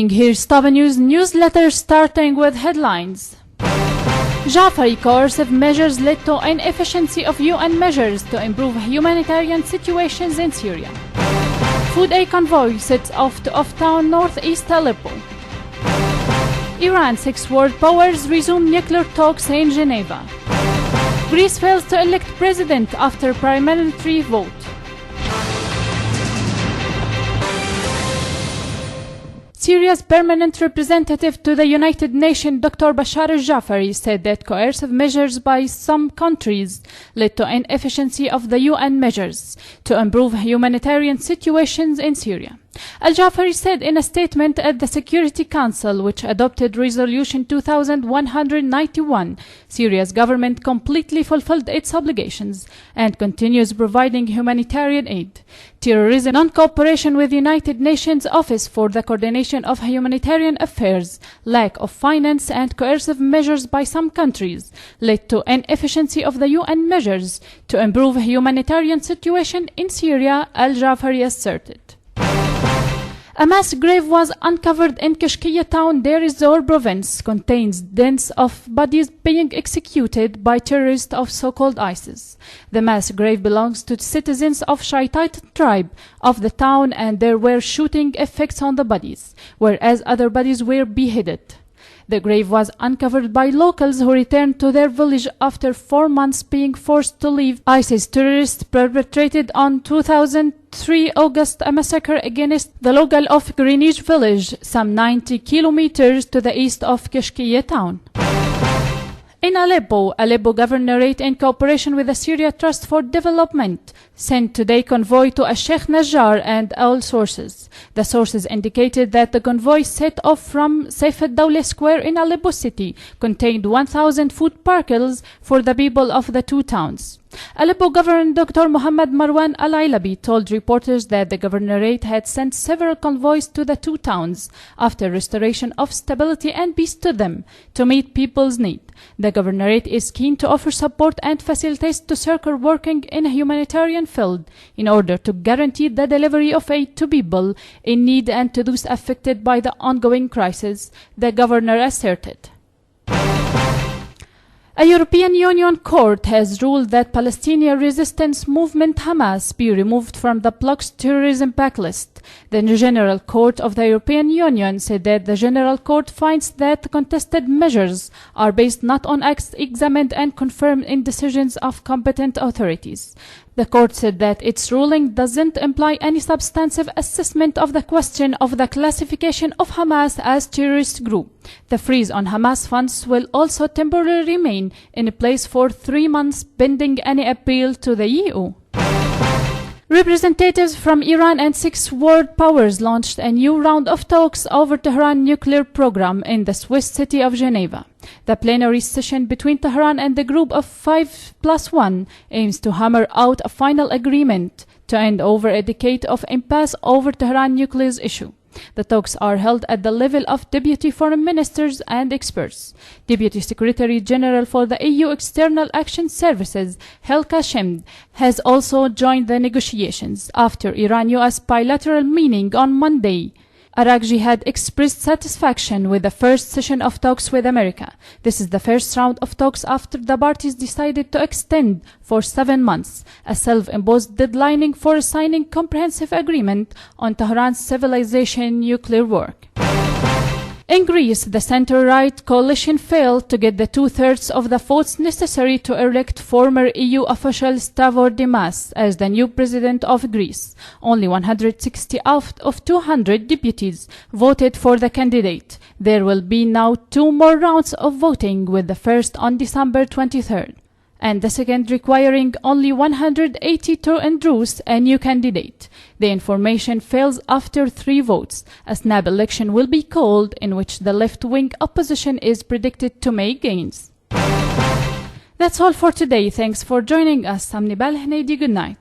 morning, here's top news newsletter starting with headlines. Jafari coercive measures led to inefficiency of UN measures to improve humanitarian situations in Syria. Food aid convoy sets off to off-town northeast Aleppo. Iran 6 world powers resume nuclear talks in Geneva. Greece fails to elect president after parliamentary vote. Syria's permanent representative to the United Nations, Dr. Bashar al-Jafari, said that coercive measures by some countries led to inefficiency of the UN measures to improve humanitarian situations in Syria. Al-Jafari said in a statement at the Security Council, which adopted Resolution 2191, Syria's government completely fulfilled its obligations and continues providing humanitarian aid. Terrorism, non-cooperation with the United Nations Office for the Coordination of Humanitarian Affairs, lack of finance and coercive measures by some countries led to inefficiency of the UN measures to improve humanitarian situation in Syria, Al-Jafari asserted. A mass grave was uncovered in Kashkiya town, Deir ez-Zor province, contains dens of bodies being executed by terrorists of so-called ISIS. The mass grave belongs to citizens of Shiite tribe of the town, and there were shooting effects on the bodies, whereas other bodies were beheaded. The grave was uncovered by locals who returned to their village after 4 months being forced to leave. ISIS terrorists perpetrated on 2003 August a massacre against the local of Greenwich village, some 90 kilometers to the east of Kashkiya town. In Aleppo Governorate, in cooperation with the Syria Trust for Development, sent today convoy to a Sheikh Najjar and all sources. The sources indicated that the convoy set off from Saif ad-Dawla Square in Aleppo city contained 1,000 food parcels for the people of the two towns. Aleppo Governor Dr. Muhammad Marwan Al-Ailabi told reporters that the governorate had sent several convoys to the two towns after restoration of stability and peace to them to meet people's need. The governorate is keen to offer support and facilitate to circle working in a humanitarian field in order to guarantee the delivery of aid to people in need and to those affected by the ongoing crisis, the governor asserted. A European Union court has ruled that Palestinian resistance movement Hamas be removed from the bloc's terrorism backlist. The General Court of the European Union said that the General Court finds that contested measures are based not on acts examined and confirmed in decisions of competent authorities. The court said that its ruling doesn't imply any substantive assessment of the question of the classification of Hamas as terrorist group. The freeze on Hamas funds will also temporarily remain in place for 3 months pending any appeal to the EU. Representatives from Iran and 6 world powers launched a new round of talks over Tehran nuclear program in the Swiss city of Geneva. The plenary session between Tehran and the group of 5+1 aims to hammer out a final agreement to end over a decade of impasse over Tehran nuclear issue. The talks are held at the level of Deputy Foreign Ministers and experts. Deputy Secretary General for the EU External Action Services, Helka Shemd, has also joined the negotiations after Iran-US bilateral meeting on Monday. Araghchi had expressed satisfaction with the first session of talks with America. This is the first round of talks after the parties decided to extend for 7 months a self-imposed deadline for signing comprehensive agreement on Tehran's civilization nuclear work. In Greece, the center-right coalition failed to get the 2/3 of the votes necessary to elect former EU official Stavros Dimas as the new president of Greece. Only 160 out of 200 deputies voted for the candidate. There will be now 2 more rounds of voting, with the first on December 23rd. And the second requiring only 180 to endorse a new candidate. The information fails after 3 votes. A snap election will be called, in which the left-wing opposition is predicted to make gains. That's all for today. Thanks for joining us. I'm Nibal Hneidi. Good night.